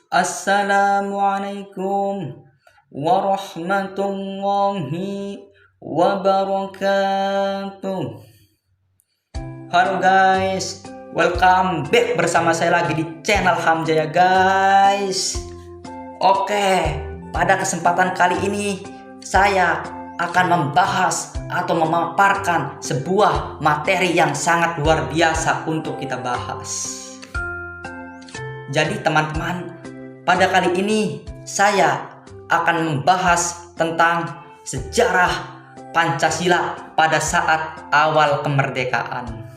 Assalamualaikum warahmatullahi wabarakatuh. Halo guys, welcome back bersama saya lagi di channel Hamzah ya guys. Oke, pada kesempatan kali ini saya akan membahas atau memaparkan sebuah materi yang sangat luar biasa untuk kita bahas. Jadi teman-teman, pada kali ini saya akan membahas tentang sejarah Pancasila pada saat awal kemerdekaan.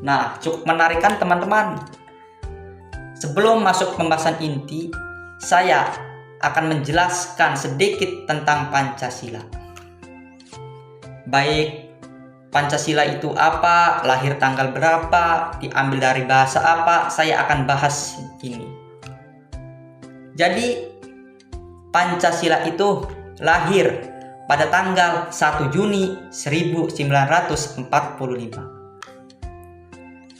Nah, cukup menarik kan teman-teman? Sebelum masuk pembahasan inti, saya akan menjelaskan sedikit tentang Pancasila. Baik, Pancasila itu apa, lahir tanggal berapa, diambil dari bahasa apa, saya akan bahas ini. Jadi, Pancasila itu lahir pada tanggal 1 Juni 1945.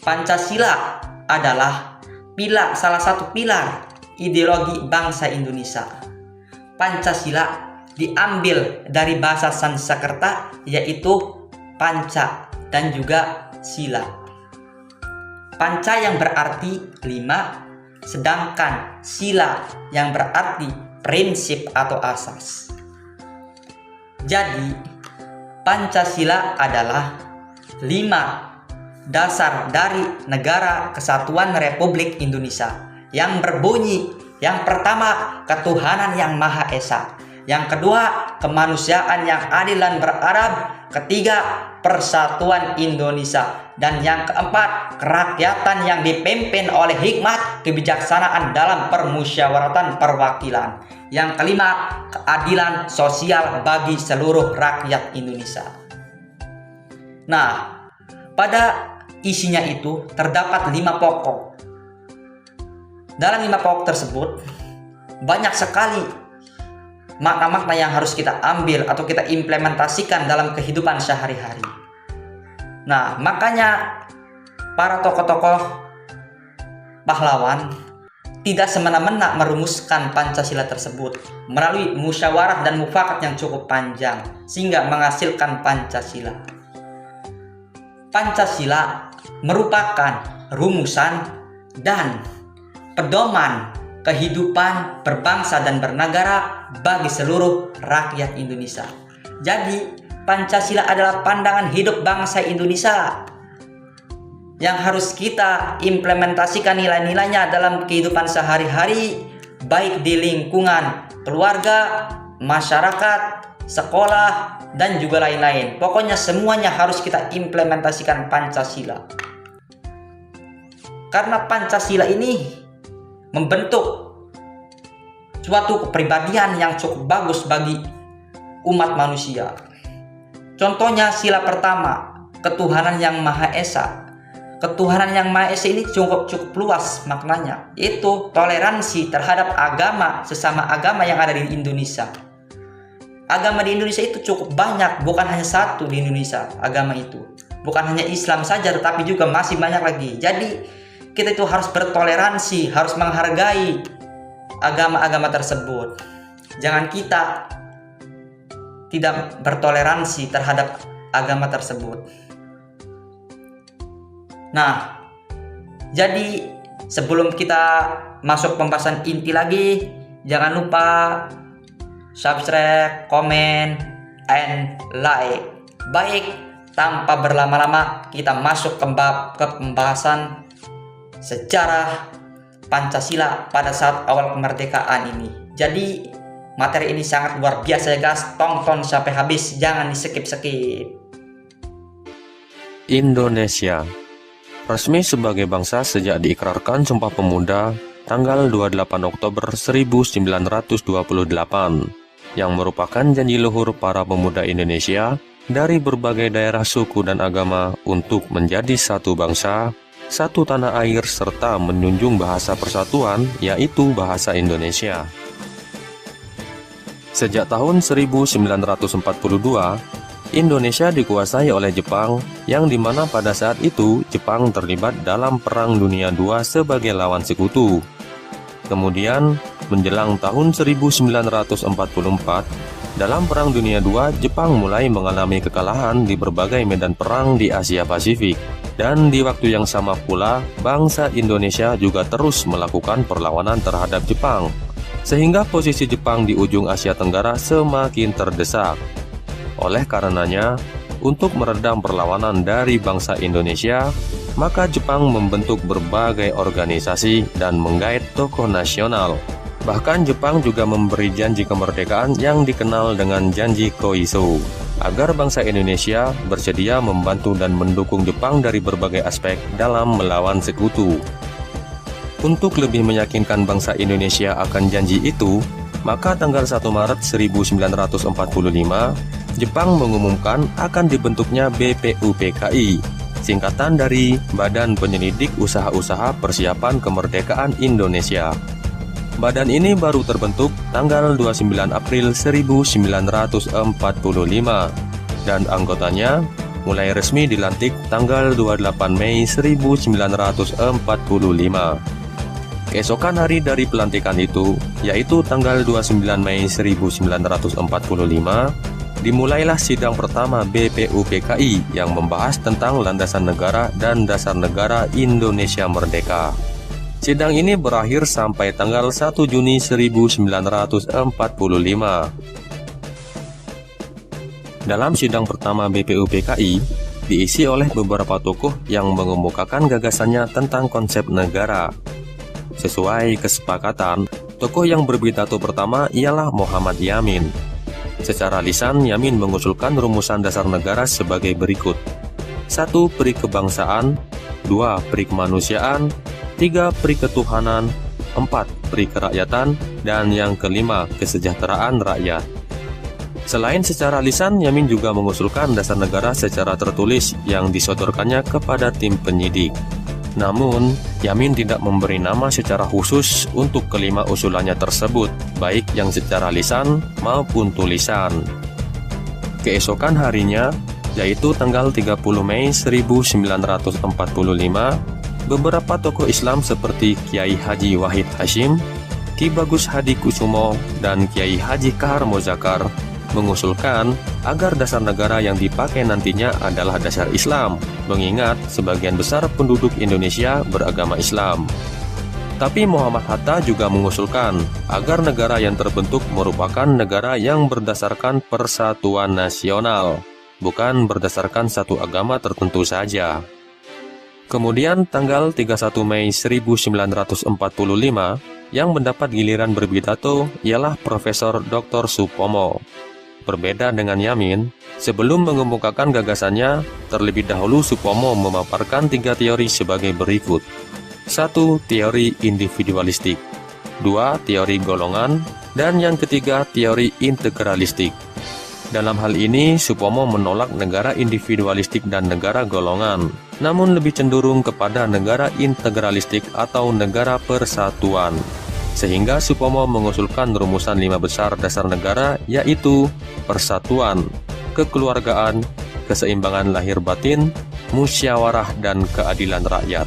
Pancasila adalah salah satu pilar ideologi bangsa Indonesia. Pancasila diambil dari bahasa Sanskerta yaitu Panca dan juga Sila. Panca yang berarti 5, sedangkan Sila yang berarti prinsip atau asas. Jadi Pancasila adalah 5 dasar dari Negara Kesatuan Republik Indonesia yang berbunyi, yang pertama ketuhanan yang Maha Esa, yang kedua kemanusiaan yang adil dan beradab, ketiga persatuan Indonesia, dan yang keempat kerakyatan yang dipimpin oleh hikmat kebijaksanaan dalam permusyawaratan perwakilan, yang kelima keadilan sosial bagi seluruh rakyat Indonesia. Nah, pada isinya itu terdapat 5 pokok. Dalam 5 pokok tersebut banyak sekali makna-makna yang harus kita ambil atau kita implementasikan dalam kehidupan sehari-hari. Nah, makanya para tokoh-tokoh pahlawan tidak semena-mena merumuskan Pancasila tersebut melalui musyawarah dan mufakat yang cukup panjang sehingga menghasilkan Pancasila. Pancasila merupakan rumusan dan pedoman kehidupan berbangsa dan bernegara bagi seluruh rakyat Indonesia. Jadi Pancasila adalah pandangan hidup bangsa Indonesia yang harus kita implementasikan nilai-nilainya dalam kehidupan sehari-hari, baik di lingkungan keluarga, masyarakat, sekolah, dan juga lain-lain. Pokoknya semuanya harus kita implementasikan Pancasila. Karena Pancasila ini membentuk suatu kepribadian yang cukup bagus bagi umat manusia. Contohnya sila pertama, ketuhanan yang Maha Esa. Ketuhanan yang Maha Esa ini cukup luas maknanya, yaitu toleransi terhadap agama, sesama agama yang ada di Indonesia. Agama di Indonesia itu cukup banyak, bukan hanya satu di Indonesia agama itu. Bukan hanya Islam saja, tetapi juga masih banyak lagi. Jadi kita itu harus bertoleransi, harus menghargai agama-agama tersebut. Jangan kita tidak bertoleransi terhadap agama tersebut. Nah, jadi sebelum kita masuk pembahasan inti lagi, jangan lupa subscribe, comment, and like. Baik, tanpa berlama-lama kita masuk ke pembahasan sejarah Pancasila pada saat awal kemerdekaan ini. Jadi materi ini sangat luar biasa ya guys, tonton sampai habis, jangan di skip-skip. Indonesia resmi sebagai bangsa sejak diikrarkan Sumpah Pemuda tanggal 28 Oktober 1928 yang merupakan janji luhur para pemuda Indonesia dari berbagai daerah, suku, dan agama untuk menjadi satu bangsa, satu tanah air, serta menjunjung bahasa persatuan, yaitu bahasa Indonesia. Sejak tahun 1942, Indonesia dikuasai oleh Jepang, yang dimana pada saat itu Jepang terlibat dalam Perang Dunia II sebagai lawan sekutu. Kemudian, menjelang tahun 1944, dalam Perang Dunia II, Jepang mulai mengalami kekalahan di berbagai medan perang di Asia Pasifik. Dan di waktu yang sama pula, bangsa Indonesia juga terus melakukan perlawanan terhadap Jepang, sehingga posisi Jepang di ujung Asia Tenggara semakin terdesak. Oleh karenanya, untuk meredam perlawanan dari bangsa Indonesia, maka Jepang membentuk berbagai organisasi dan menggait tokoh nasional. Bahkan Jepang juga memberi janji kemerdekaan yang dikenal dengan Janji Koiso, agar bangsa Indonesia bersedia membantu dan mendukung Jepang dari berbagai aspek dalam melawan sekutu. Untuk lebih meyakinkan bangsa Indonesia akan janji itu, maka tanggal 1 Maret 1945, Jepang mengumumkan akan dibentuknya BPUPKI, singkatan dari Badan Penyelidik Usaha-Usaha Persiapan Kemerdekaan Indonesia. Badan ini baru terbentuk tanggal 29 April 1945 dan anggotanya mulai resmi dilantik tanggal 28 Mei 1945. Keesokan hari dari pelantikan itu, yaitu tanggal 29 Mei 1945, dimulailah sidang pertama BPUPKI yang membahas tentang landasan negara dan dasar negara Indonesia Merdeka. Sidang ini berakhir sampai tanggal 1 Juni 1945. Dalam sidang pertama BPUPKI, diisi oleh beberapa tokoh yang mengemukakan gagasannya tentang konsep negara. Sesuai kesepakatan, tokoh yang berpidato pertama ialah Muhammad Yamin. Secara lisan, Yamin mengusulkan rumusan dasar negara sebagai berikut. 1. Peri kebangsaan, 2. Peri kemanusiaan, 3. Peri ketuhanan, 4. Peri kerakyatan, dan yang kelima, kesejahteraan rakyat. Selain secara lisan, Yamin juga mengusulkan dasar negara secara tertulis yang disodorkannya kepada tim penyidik. Namun, Yamin tidak memberi nama secara khusus untuk kelima usulannya tersebut, baik yang secara lisan maupun tulisan. Keesokan harinya, yaitu tanggal 30 Mei 1945, beberapa tokoh Islam seperti Kiai Haji Wahid Hashim, Ki Bagus Hadi Kusumo, dan Kiai Haji Kahar Mozakar mengusulkan agar dasar negara yang dipakai nantinya adalah dasar Islam, mengingat sebagian besar penduduk Indonesia beragama Islam. Tapi Muhammad Hatta juga mengusulkan agar negara yang terbentuk merupakan negara yang berdasarkan persatuan nasional, bukan berdasarkan satu agama tertentu saja. Kemudian tanggal 31 Mei 1945, yang mendapat giliran berpidato ialah Profesor Dr. Supomo. Berbeda dengan Yamin, sebelum mengemukakan gagasannya, terlebih dahulu Supomo memaparkan 3 teori sebagai berikut. 1. Teori individualistik, 2. Teori golongan, dan yang ketiga teori integralistik. Dalam hal ini, Supomo menolak negara individualistik dan negara golongan, namun lebih cenderung kepada negara integralistik atau negara persatuan. Sehingga Supomo mengusulkan rumusan 5 besar dasar negara, yaitu persatuan, kekeluargaan, keseimbangan lahir batin, musyawarah, dan keadilan rakyat.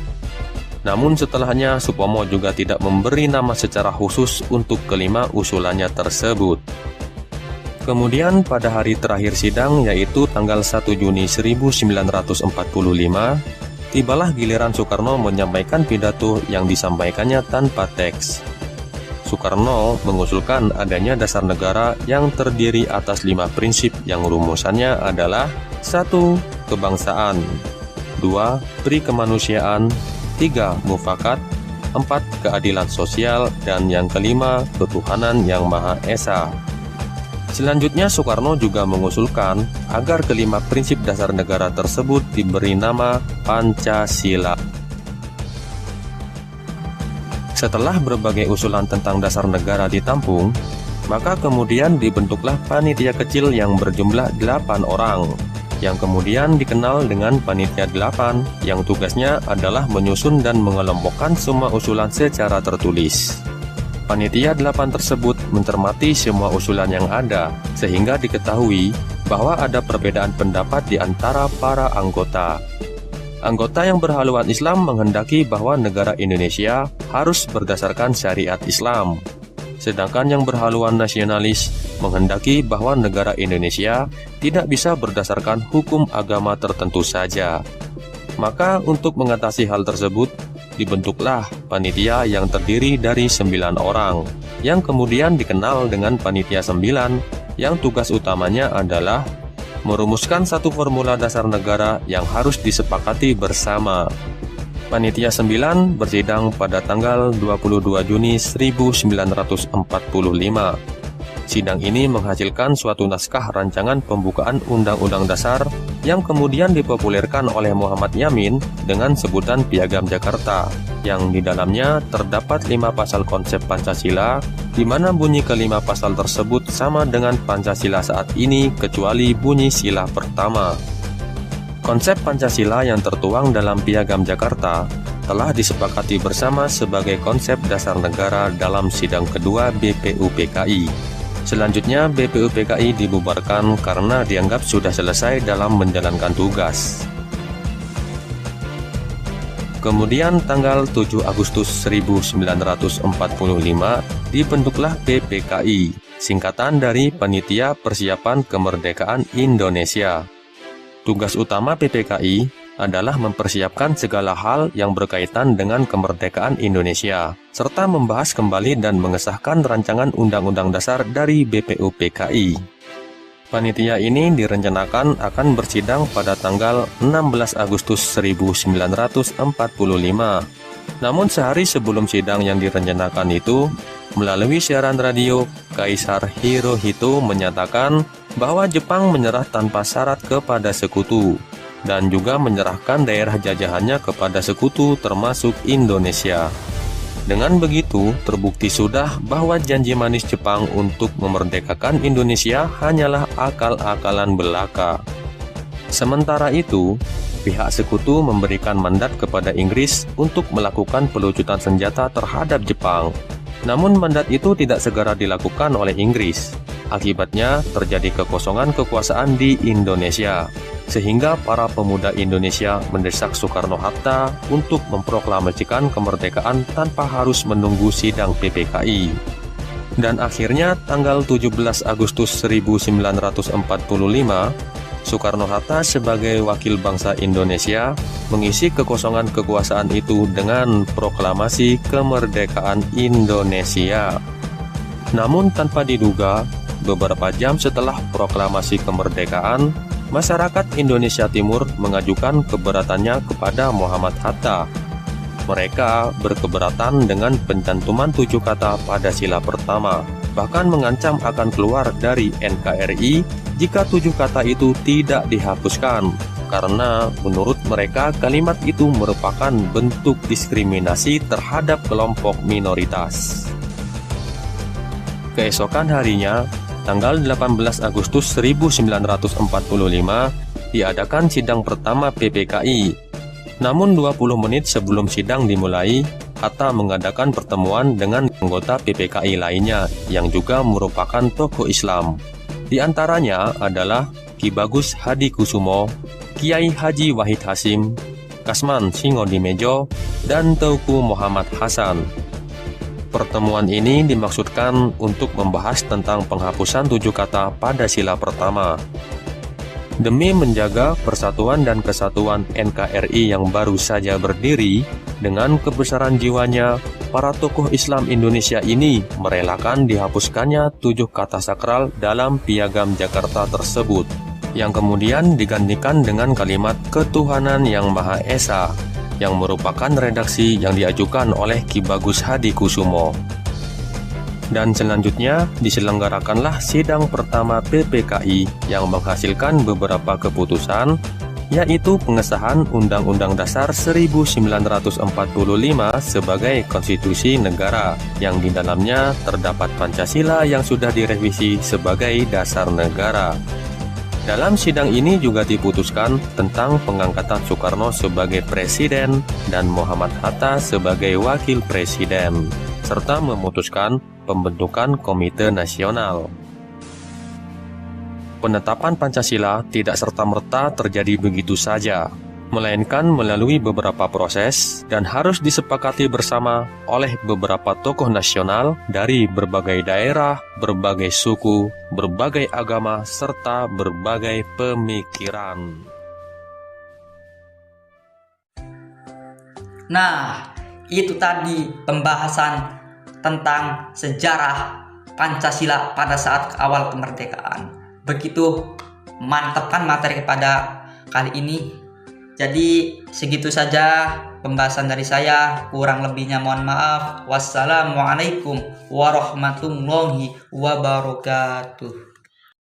Namun setelahnya, Supomo juga tidak memberi nama secara khusus untuk kelima usulannya tersebut. Kemudian pada hari terakhir sidang, yaitu tanggal 1 Juni 1945, tibalah giliran Soekarno menyampaikan pidato yang disampaikannya tanpa teks. Soekarno mengusulkan adanya dasar negara yang terdiri atas 5 prinsip yang rumusannya adalah 1. Kebangsaan, 2. Peri kemanusiaan, 3. Mufakat, 4. Keadilan sosial, dan yang kelima, ketuhanan yang Maha Esa. Selanjutnya, Soekarno juga mengusulkan agar kelima prinsip dasar negara tersebut diberi nama Pancasila. Setelah berbagai usulan tentang dasar negara ditampung, maka kemudian dibentuklah panitia kecil yang berjumlah 8 orang, yang kemudian dikenal dengan Panitia 8, yang tugasnya adalah menyusun dan mengelompokkan semua usulan secara tertulis. Panitia 8 tersebut mencermati semua usulan yang ada, sehingga diketahui bahwa ada perbedaan pendapat di antara para anggota. Anggota yang berhaluan Islam menghendaki bahwa negara Indonesia harus berdasarkan syariat Islam. Sedangkan yang berhaluan nasionalis menghendaki bahwa negara Indonesia tidak bisa berdasarkan hukum agama tertentu saja. Maka untuk mengatasi hal tersebut, dibentuklah panitia yang terdiri dari 9 orang, yang kemudian dikenal dengan Panitia 9, yang tugas utamanya adalah merumuskan satu formula dasar negara yang harus disepakati bersama. Panitia 9 bersidang pada tanggal 22 Juni 1945. Sidang ini menghasilkan suatu naskah rancangan pembukaan Undang-Undang Dasar yang kemudian dipopulerkan oleh Muhammad Yamin dengan sebutan Piagam Jakarta, yang di dalamnya terdapat 5 pasal konsep Pancasila, di mana bunyi kelima pasal tersebut sama dengan Pancasila saat ini kecuali bunyi sila pertama. Konsep Pancasila yang tertuang dalam Piagam Jakarta telah disepakati bersama sebagai konsep dasar negara dalam sidang kedua BPUPKI. Selanjutnya, BPUPKI dibubarkan karena dianggap sudah selesai dalam menjalankan tugas. Kemudian tanggal 7 Agustus 1945 dibentuklah PPKI, singkatan dari Panitia Persiapan Kemerdekaan Indonesia. Tugas utama PPKI adalah mempersiapkan segala hal yang berkaitan dengan kemerdekaan Indonesia, serta membahas kembali dan mengesahkan rancangan Undang-Undang Dasar dari BPUPKI. Panitia ini direncanakan akan bersidang pada tanggal 16 Agustus 1945. Namun sehari sebelum sidang yang direncanakan itu, melalui siaran radio, Kaisar Hirohito menyatakan bahwa Jepang menyerah tanpa syarat kepada sekutu, dan juga menyerahkan daerah jajahannya kepada sekutu termasuk Indonesia. Dengan begitu, terbukti sudah bahwa janji manis Jepang untuk memerdekakan Indonesia hanyalah akal-akalan belaka. Sementara itu, pihak sekutu memberikan mandat kepada Inggris untuk melakukan pelucutan senjata terhadap Jepang. Namun mandat itu tidak segera dilakukan oleh Inggris. Akibatnya terjadi kekosongan kekuasaan di Indonesia, sehingga para pemuda Indonesia mendesak Soekarno-Hatta untuk memproklamasikan kemerdekaan tanpa harus menunggu sidang PPKI. Dan akhirnya tanggal 17 Agustus 1945, Soekarno-Hatta sebagai wakil bangsa Indonesia mengisi kekosongan kekuasaan itu dengan proklamasi kemerdekaan Indonesia. Namun tanpa diduga, beberapa jam setelah proklamasi kemerdekaan, masyarakat Indonesia Timur mengajukan keberatannya kepada Muhammad Hatta. Mereka berkeberatan dengan pencantuman 7 kata pada sila pertama, bahkan mengancam akan keluar dari NKRI jika 7 kata itu tidak dihapuskan, karena menurut mereka kalimat itu merupakan bentuk diskriminasi terhadap kelompok minoritas. Keesokan harinya, tanggal 18 Agustus 1945, diadakan sidang pertama PPKI. Namun 20 menit sebelum sidang dimulai, Hatta mengadakan pertemuan dengan anggota PPKI lainnya yang juga merupakan tokoh Islam. Di antaranya adalah Ki Bagus Hadikusumo, Kiai Haji Wahid Hasyim, Kasman Singodimedjo, dan Teuku Muhammad Hasan. Pertemuan ini dimaksudkan untuk membahas tentang penghapusan 7 kata pada sila pertama. Demi menjaga persatuan dan kesatuan NKRI yang baru saja berdiri, dengan kebesaran jiwanya, para tokoh Islam Indonesia ini merelakan dihapuskannya 7 kata sakral dalam Piagam Jakarta tersebut, yang kemudian digantikan dengan kalimat Ketuhanan Yang Maha Esa, yang merupakan redaksi yang diajukan oleh Ki Bagus Hadikusumo. Dan selanjutnya diselenggarakanlah sidang pertama PPKI yang menghasilkan beberapa keputusan, yaitu pengesahan Undang-Undang Dasar 1945 sebagai konstitusi negara, yang di dalamnya terdapat Pancasila yang sudah direvisi sebagai dasar negara. Dalam sidang ini juga diputuskan tentang pengangkatan Soekarno sebagai presiden dan Muhammad Hatta sebagai wakil presiden, serta memutuskan pembentukan Komite Nasional. Penetapan Pancasila tidak serta-merta terjadi begitu saja. melainkan melalui beberapa proses dan harus disepakati bersama oleh beberapa tokoh nasional dari berbagai daerah, berbagai suku, berbagai agama, serta berbagai pemikiran. Nah, itu tadi pembahasan tentang sejarah Pancasila pada saat awal kemerdekaan. Begitu mantap kan materi pada kali ini. Jadi segitu saja pembahasan dari saya. Kurang lebihnya mohon maaf. Wassalamualaikum warahmatullahi wabarakatuh.